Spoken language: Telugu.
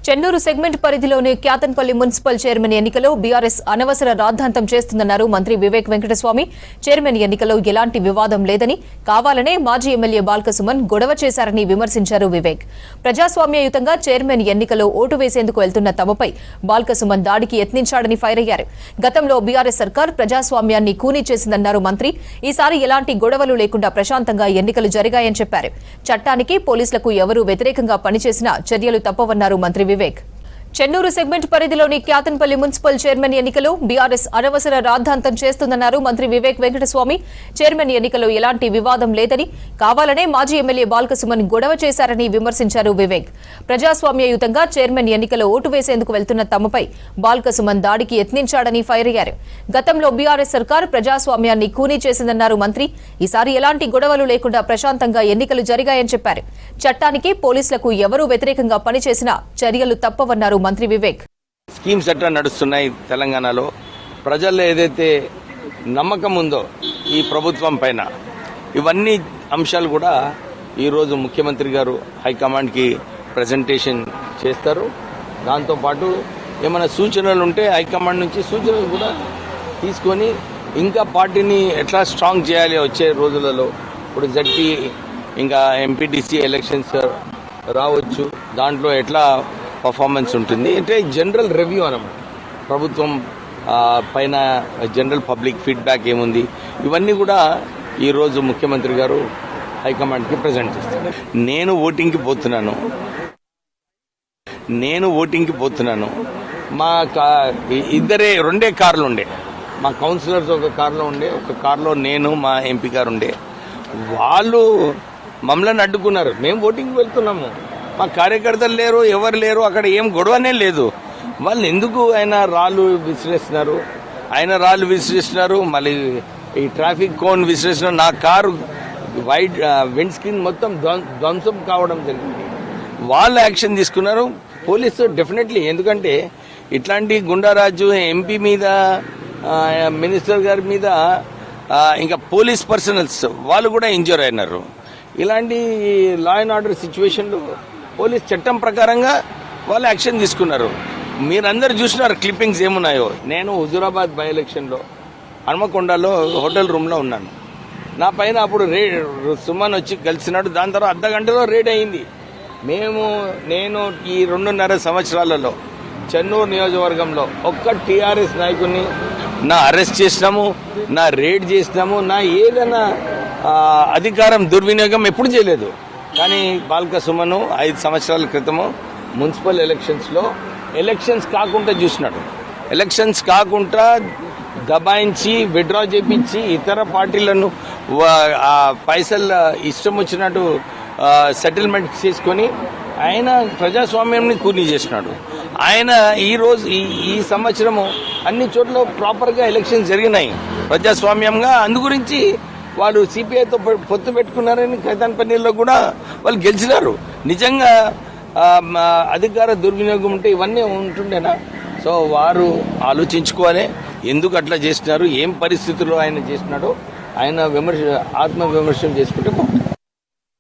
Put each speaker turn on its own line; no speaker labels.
చెన్నూరు సెగ్మెంట్ పరిధిలోని క్యాతన్పల్లి మున్సిపల్ చైర్మన్ ఎన్నికలో బీఆర్ఎస్ అనవసర రాద్ధాంతం చేస్తుందన్నారు మంత్రి వివేక్ వెంకటస్వామి. చైర్మన్ ఎన్నికలో ఎలాంటి వివాదం లేదని, కావాలనే మాజీ ఎమ్మెల్యే బాల్కసుమన్ గొడవ చేశారని విమర్శించారు వివేక్. ప్రజాస్వామ్యయుతంగా చైర్మన్ ఎన్నికలో ఓటు వేసేందుకు వెళ్తున్న తమపై బాల్కసుమన్ దాడికి యత్నించాడని ఫైర్ అయ్యారు. గతంలో బీఆర్ఎస్ సర్కార్ ప్రజాస్వామ్యాన్ని కూనీ చేసిందన్నారు మంత్రి. ఈసారి ఎలాంటి గొడవలు లేకుండా ప్రశాంతంగా ఎన్నికలు జరిగాయని చెప్పారు. చట్టానికి, పోలీసులకు ఎవరూ వ్యతిరేకంగా పనిచేసినా చర్యలు తప్పవన్నారు మంత్రి వివేక్. చెన్నూరు సెగ్మెంట్ పరిధిలోని క్యాతన్పల్లి మున్సిపల్ చైర్మన్ ఎన్నికలో బీఆర్ఎస్ అనవసర రాద్ధాంతం చేస్తుందన్నారు మంత్రి వివేక్ వెంకటస్వామి. చైర్మన్ ఎన్నికలో ఎలాంటి వివాదం లేదని, కావాలనే మాజీ ఎమ్మెల్యే బాల్కసుమన్ గొడవ చేశారని విమర్శించారు వివేక్. ప్రజాస్వామ్యయుతంగా చైర్మన్ ఎన్నికలో ఓటు వేసేందుకు వెళ్తున్న తమపై బాల్కసుమన్ దాడికి యత్నించాడని ఫైర్ అయ్యారు. గతంలో బీఆర్ఎస్ సర్కార్ ప్రజాస్వామ్యాన్ని కూనీ చేసిందన్నారు మంత్రి. ఈసారి ఎలాంటి గొడవలు లేకుండా ప్రశాంతంగా ఎన్నికలు జరిగాయని చెప్పారు. చట్టానికి, పోలీసులకు ఎవరూ వ్యతిరేకంగా పనిచేసినా చర్యలు తప్పవన్నారు మంత్రి వివేక్.
స్కీమ్స్ ఎట్లా నడుస్తున్నాయి తెలంగాణలో, ప్రజల్లో ఏదైతే నమ్మకం ఉందో ఈ ప్రభుత్వం పైన, ఇవన్నీ అంశాలు కూడా ఈరోజు ముఖ్యమంత్రి గారు హైకమాండ్కి ప్రజెంటేషన్ చేస్తారు. దాంతోపాటు ఏమైనా సూచనలు ఉంటే హైకమాండ్ నుంచి సూచనలు కూడా తీసుకొని ఇంకా పార్టీని ఎట్లా స్ట్రాంగ్ చేయాలి వచ్చే రోజులలో. ఇప్పుడు జడ్పీ ఇంకా ఎంపీటీసీ ఎలక్షన్స్ రావచ్చు, దాంట్లో ఎట్లా పర్ఫార్మెన్స్ ఉంటుంది అంటే జనరల్ రివ్యూ అన్నమాట. ప్రభుత్వం పైన జనరల్ పబ్లిక్ ఫీడ్బ్యాక్ ఏముంది, ఇవన్నీ కూడా ఈరోజు ముఖ్యమంత్రి గారు హైకమాండ్కి ప్రజెంట్ చేస్తారు. నేను ఓటింగ్కి పోతున్నాను. మా రెండే కార్లు ఉండే, మా కౌన్సిలర్స్ ఒక కార్లో ఉండే, ఒక కార్లో నేను మా ఎంపీ గారు ఉండే. వాళ్ళు మమ్మల్ని అడ్డుకున్నారు. మేము ఓటింగ్కి వెళ్తున్నాము, మా కార్యకర్తలు లేరు, ఎవరు లేరు, అక్కడ ఏం గొడవనే లేదు. వాళ్ళు ఎందుకు ఆయన రాళ్ళు విసిరేస్తున్నారు, మళ్ళీ ఈ ట్రాఫిక్ కోన్ విసిరేస్తున్నారు. నా కారు వైట్ విండ్ స్క్రీన్ మొత్తం ధ్వంసం కావడం జరిగింది. వాళ్ళు యాక్షన్ తీసుకున్నారు. పోలీసు డెఫినెట్లీ, ఎందుకంటే ఇట్లాంటి గుండారాజు ఎంపీ మీద, మినిస్టర్ గారి మీద, ఇంకా పోలీస్ పర్సనల్స్ వాళ్ళు కూడా ఇంజూర్ అయినారు. ఇలాంటి లా అండ్ ఆర్డర్ సిచ్యువేషన్లో పోలీస్ చట్టం ప్రకారంగా వాళ్ళు యాక్షన్ తీసుకున్నారు. మీరందరూ చూసినారు క్లిప్పింగ్స్ ఏమున్నాయో. నేను హుజూరాబాద్ బై ఎలక్షన్లో హన్మకొండలో హోటల్ రూమ్లో ఉన్నాను. నా పైన అప్పుడు సుమన్ వచ్చి కలిసినాడు. దాని తర్వాత అర్ధగంటలో రేడ్ అయింది. నేను ఈ 2.5 సంవత్సరాలలో చెన్నూరు నియోజకవర్గంలో ఒక్క టీఆర్ఎస్ నాయకుడిని నా అరెస్ట్ చేసినాము, నా రేడ్ చేసినాము, నా ఏదైనా అధికారం దుర్వినియోగం ఎప్పుడు చేయలేదు. కానీ బాల్కసుమను 5 సంవత్సరాల క్రితము మున్సిపల్ ఎలక్షన్స్ కాకుండా చూసినాడు. ఎలక్షన్స్ కాకుండా దబాయించి, విత్డ్రా చేపించి, ఇతర పార్టీలను పైసలు ఇష్టం వచ్చినట్టు సెటిల్మెంట్ చేసుకొని ఆయన ప్రజాస్వామ్యాన్ని కూనీ చేసినాడు. ఆయన ఈ సంవత్సరము అన్ని చోట్ల ప్రాపర్గా ఎలక్షన్స్ జరిగినాయి ప్రజాస్వామ్యంగా. అందు గురించి వాళ్ళు సిపిఐతో పొత్తు పెట్టుకున్నారని కైతాన్పల్లిలో కూడా వాళ్ళు గెలిచినారు. నిజంగా అధికార దుర్వినియోగం ఉంటే ఇవన్నీ ఉంటుండేనా? సో వారు ఆలోచించుకోవాలి, ఎందుకు అట్లా చేసినారు, ఏం పరిస్థితుల్లో ఆయన చేసినాడో ఆయన ఆత్మ విమర్శనం చేసుకుంటే